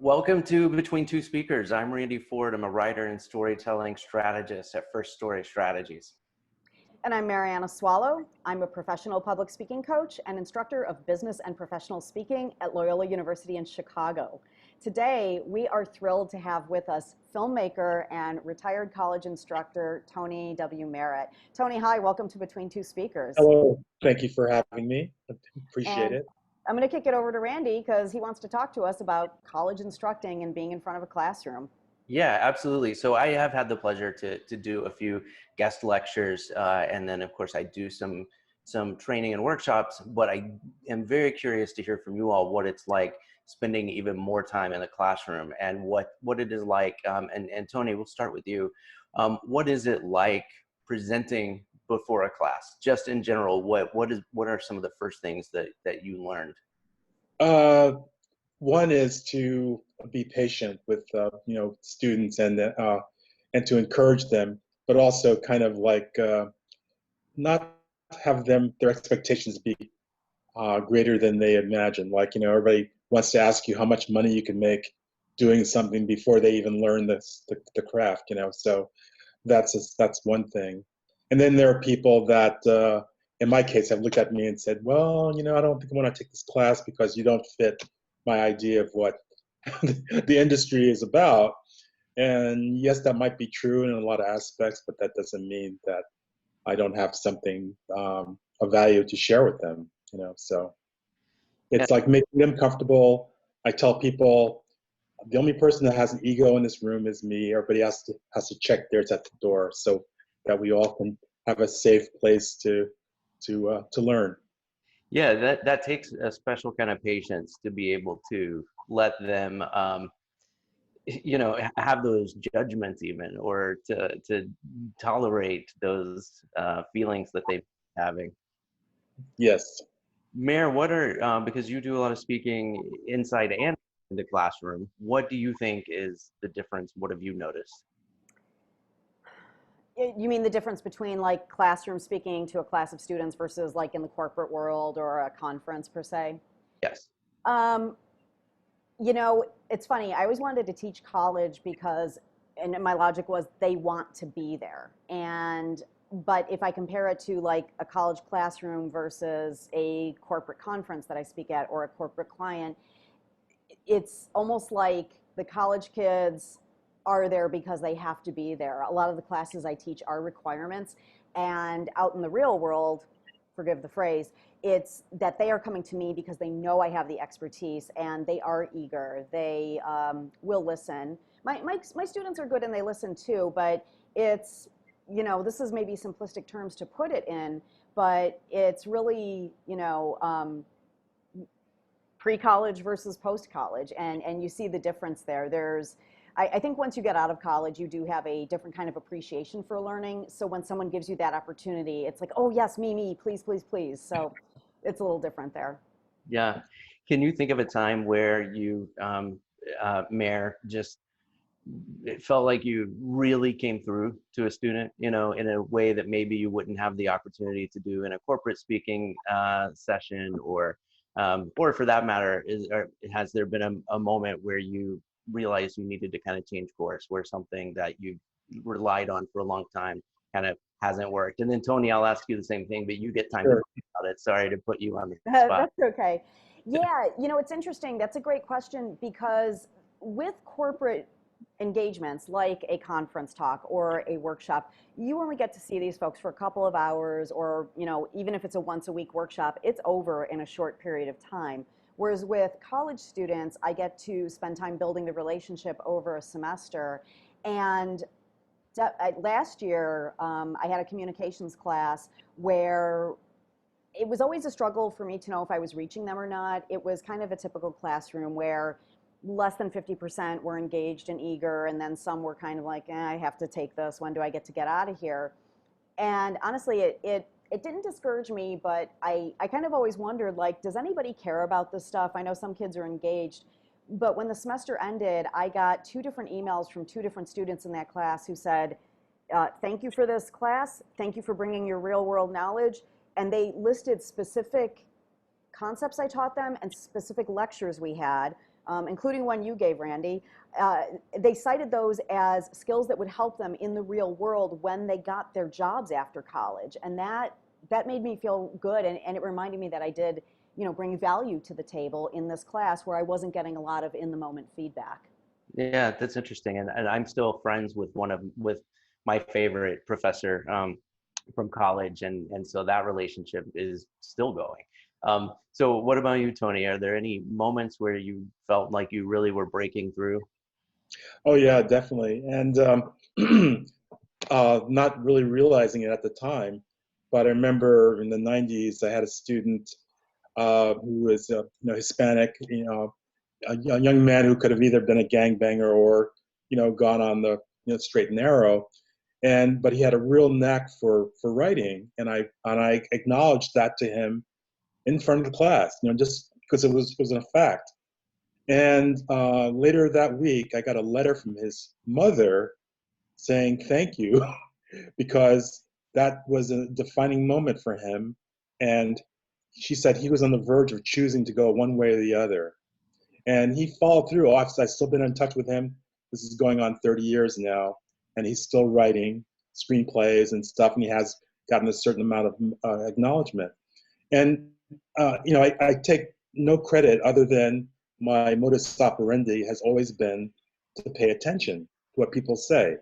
Welcome to Between Two Speakers. I'm Randy Ford. I'm a writer and storytelling strategist at First Story Strategies. And I'm Marianna Swallow. I'm a professional public speaking coach and instructor of business and professional speaking at Loyola University in Chicago. Today, we are thrilled to have with us filmmaker and retired college instructor, Toney W. Merritt. Toney, hi, welcome to Between Two Speakers. Hello, thank you for having me. Appreciate And it. I'm going to kick it over to Randy because he wants to talk to us about college instructing and being in front of a classroom. Yeah, absolutely. So I have had the pleasure to do a few guest lectures, and then of course I do some training and workshops. But I am very curious to hear from you all what it's like spending even more time in the classroom and what it is like. And Toney, we'll start with you. What is it like presenting before a class? Just in general, what are some of the first things that you learned? One is to be patient with students and to encourage them, but also kind of like not have their expectations be greater than they imagine. Like everybody wants to ask you how much money you can make doing something before they even learn the craft. So that's one thing. And then there are people that, in my case, have looked at me and said, "Well, I don't think I want to take this class because you don't fit my idea of what the industry is about." And yes, that might be true in a lot of aspects, but that doesn't mean that I don't have something of value to share with them. So it's like making them comfortable. I tell people the only person that has an ego in this room is me. Everybody has to check theirs at the door, so that we all can have a safe place to learn. Yeah, that takes a special kind of patience to be able to let them, have those judgments even, or to tolerate those feelings that they're having. Yes. Mayor, what are, because you do a lot of speaking inside and in the classroom, what do you think is the difference? What have you noticed? You mean the difference between like classroom speaking to a class of students versus like in the corporate world or a conference per se? Yes. Um, it's funny. I always wanted to teach college because, and my logic was they want to be there. But if I compare it to like a college classroom versus a corporate conference that I speak at or a corporate client, it's almost like the college kids are there because they have to be there. A lot of the classes I teach are requirements, and out in the real world, forgive the phrase, it's that they are coming to me because they know I have the expertise and they are eager. They will listen. My students are good and they listen too, but it's, this is maybe simplistic terms to put it in, but it's really, pre-college versus post-college, and you see the difference there. I think once you get out of college, you do have a different kind of appreciation for learning. So when someone gives you that opportunity, it's like, oh yes, me, please, please, please. So it's a little different there. Yeah. Can you think of a time where you, Mayor, just it felt like you really came through to a student, in a way that maybe you wouldn't have the opportunity to do in a corporate speaking session, or for that matter, has there been a moment where you realized you needed to kind of change course, where something that you relied on for a long time kind of hasn't worked? And then Toney, I'll ask you the same thing, but you get time to think about it. Sorry to put you on the spot. That's okay. Yeah, it's interesting. That's a great question because with corporate engagements like a conference talk or a workshop, you only get to see these folks for a couple of hours, or even if it's a once a week workshop, it's over in a short period of time. Whereas with college students, I get to spend time building the relationship over a semester. And last year, I had a communications class where it was always a struggle for me to know if I was reaching them or not. It was kind of a typical classroom where less than 50% were engaged and eager, and then some were kind of like, I have to take this. When do I get to get out of here? And honestly, it didn't discourage me, but I kind of always wondered, like, does anybody care about this stuff? I know some kids are engaged, but when the semester ended, I got 2 different emails from 2 different students in that class who said, thank you for this class. Thank you for bringing your real world knowledge. And they listed specific concepts I taught them and specific lectures we had including one you gave, Randy, they cited those as skills that would help them in the real world when they got their jobs after college. And that made me feel good, and it reminded me that I did, bring value to the table in this class where I wasn't getting a lot of in-the-moment feedback. Yeah, that's interesting. And I'm still friends with with my favorite professor from college. And so that relationship is still going. So what about you, Tony? Are there any moments where you felt like you really were breaking through? Oh yeah, definitely. And not really realizing it at the time, but I remember in the 90s, I had a student who was Hispanic, a young man who could have either been a gangbanger or gone on the straight and narrow, but he had a real knack for writing, and I acknowledged that to him in front of the class, just because it was a fact. And later that week, I got a letter from his mother saying thank you because that was a defining moment for him. And she said he was on the verge of choosing to go one way or the other. And he followed through. I've still been in touch with him. This is going on 30 years now. And he's still writing screenplays and stuff. And he has gotten a certain amount of acknowledgement. And, I take no credit other than my modus operandi has always been to pay attention to what people say,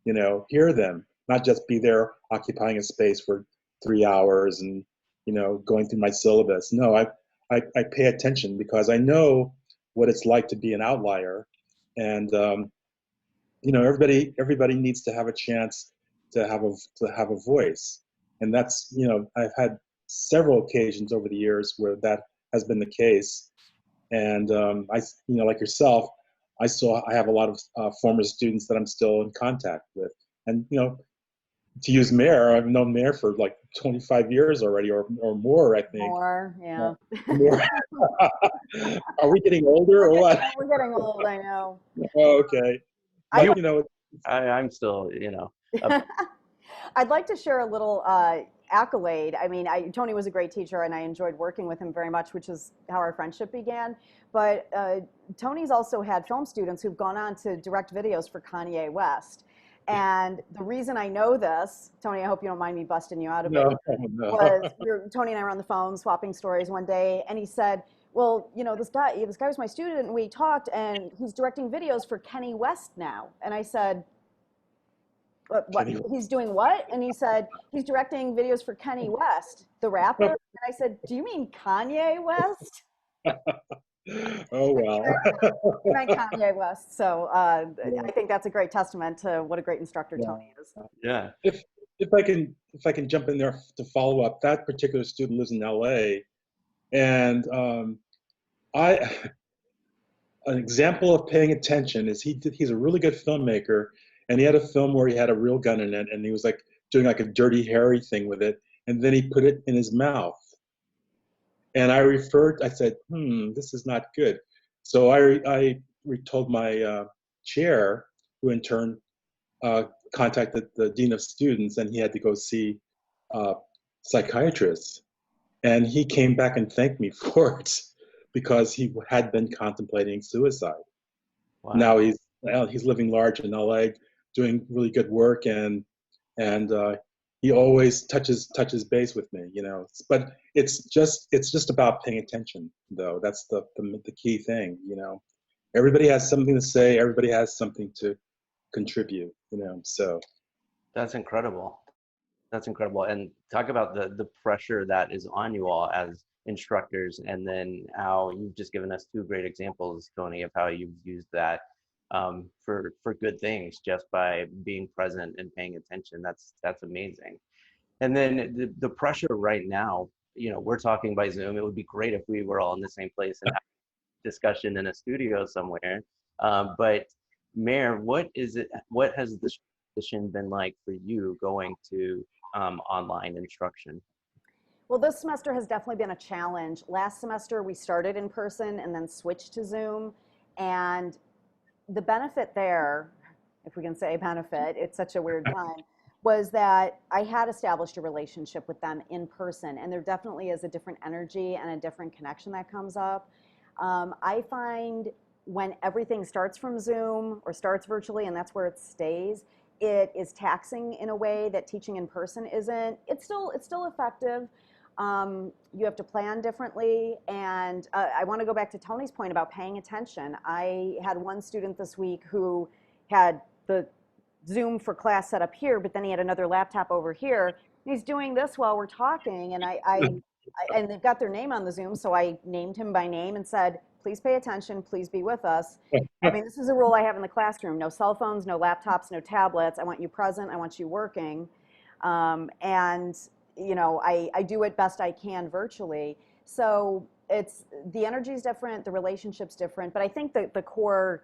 hear them, not just be there occupying a space for 3 hours and, going through my syllabus. No, I pay attention because I know what it's like to be an outlier. And, everybody needs to have a chance to have a voice. And that's, I've had several occasions over the years where that has been the case. And like yourself, I have a lot of former students that I'm still in contact with. And, to use Mayor, I've known Mayor for like 25 years already, or more, I think. More, yeah. More. Are we getting older or what? We're getting old, I know. Oh, okay. But, I'm still, I'd like to share a little accolade. I mean, Tony was a great teacher, and I enjoyed working with him very much, which is how our friendship began. But Tony's also had film students who've gone on to direct videos for Kanye West. And the reason I know this, Tony, I hope you don't mind me busting you out of it, was Tony and I were on the phone swapping stories one day, and he said, well, this guy was my student, and we talked, and he's directing videos for Kanye West now. And I said, what? He's doing what? And he said, he's directing videos for Kanye West, the rapper. And I said, do you mean Kanye West? Oh, well. He meant Kanye West. So I think that's a great testament to what a great instructor Tony is. Yeah. If I can jump in there to follow up, that particular student lives in LA, and an example of paying attention is he's a really good filmmaker, and he had a film where he had a real gun in it, and he was like doing like a Dirty Harry thing with it, and then he put it in his mouth. And I said, this is not good. So I told my chair, who in turn contacted the dean of students, and he had to go see psychiatrists. And he came back and thanked me for it because he had been contemplating suicide. Wow. Now he's living large in LA, doing really good work, and he always touches base with me, But it's just about paying attention, though. That's the key thing, Everybody has something to say. Everybody has something to contribute, So that's incredible. That's incredible. And talk about the pressure that is on you all as instructors, and then how you've just given us two great examples, Tony, of how you've used that for good things just by being present and paying attention. That's amazing. And then the pressure right now, we're talking by Zoom. It would be great if we were all in the same place and have a discussion in a studio somewhere. But Mayor, what has the transition been like for you going to online instruction? Well, this semester has definitely been a challenge. Last semester, we started in person and then switched to Zoom. And the benefit there, if we can say benefit, it's such a weird time, was that I had established a relationship with them in person. And there definitely is a different energy and a different connection that comes up. I find when everything starts from Zoom or starts virtually and that's where it stays, it is taxing in a way that teaching in person isn't. It's still effective. You have to plan differently. And I want to go back to Tony's point about paying attention. I had one student this week who had the Zoom for class set up here, but then he had another laptop over here. And he's doing this while we're talking, and and they've got their name on the Zoom, so I named him by name and said, "Please pay attention. Please be with us." I mean, this is a rule I have in the classroom: no cell phones, no laptops, no tablets. I want you present. I want you working, and you know, I do it best I can virtually. So it's the energy is different, the relationship's different, but I think that the core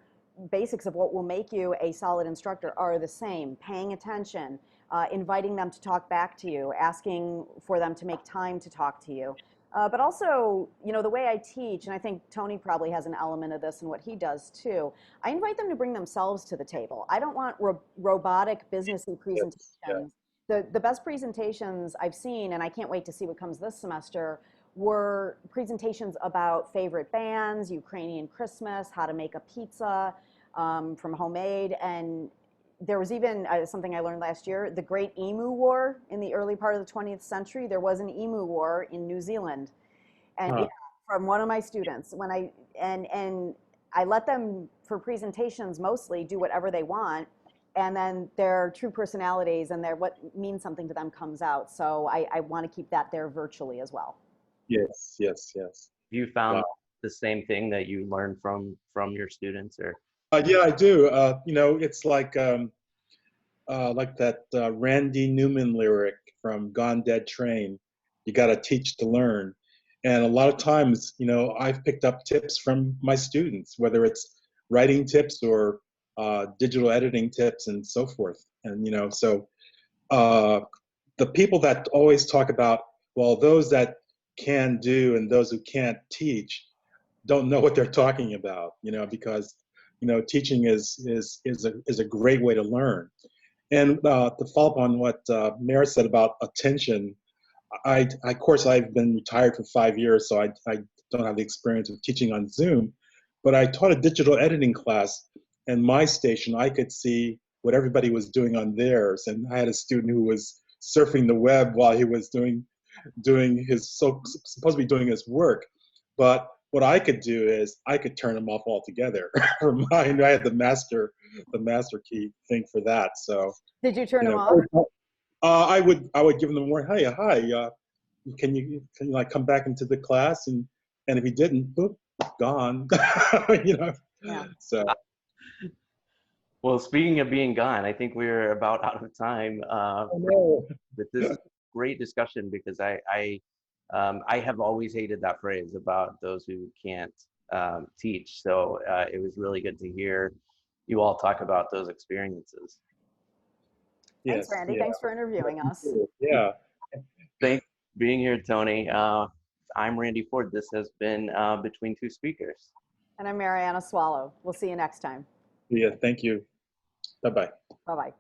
basics of what will make you a solid instructor are the same: paying attention, inviting them to talk back to you, asking for them to make time to talk to you. But also, you know, the way I teach, and I think Toney probably has an element of this in what he does too, I invite them to bring themselves to the table. I don't want robotic businessy presentations. Yeah. The best presentations I've seen, and I can't wait to see what comes this semester, were presentations about favorite bands, Ukrainian Christmas, how to make a pizza from homemade. And there was even something I learned last year, the Great Emu War in the early part of the 20th century. There was an emu war in New Zealand. And yeah, from one of my students, when and I let them, for presentations mostly, do whatever they want. And then their true personalities and their what means something to them comes out. So I want to keep that there virtually as well. Yes, yes, yes. You found Wow. the same thing that you learned from your students, or? Yeah, I do. You know, it's like that Randy Newman lyric from Gone Dead Train. You got to teach to learn. And a lot of times, you know, I've picked up tips from my students, whether it's writing tips or digital editing tips and so forth. And, you know, so uh, the people that always talk about, well, those that can do and those who can't teach don't know what they're talking about, you know, because, you know, teaching is a great way to learn. And to follow up on what Merritt said about attention, of course, I've been retired for 5 years, so I don't have the experience of teaching on Zoom, but I taught a digital editing class, and my station, I could see what everybody was doing on theirs. And I had a student who was surfing the web while he was doing his supposed to be doing his work, but what I could do is I could turn him off altogether. For mine, I had the master key thing for that. So Did you turn you them know, off? I would give them a warning. Hey, hi, can you like come back into the class? And if he didn't, boop, gone. You know. Yeah. So Well, speaking of being gone, I think we're about out of time oh, no. with this great discussion, because I have always hated that phrase about those who can't teach. So it was really good to hear you all talk about those experiences. Thanks, Yes, Randy. yeah, Thanks for interviewing us. yeah. Thanks for being here, Toney. I'm Randy Ford. This has been Between Two Speakers. And I'm Marianna Swallow. We'll see you next time. Yeah, thank you. Bye bye. Bye bye.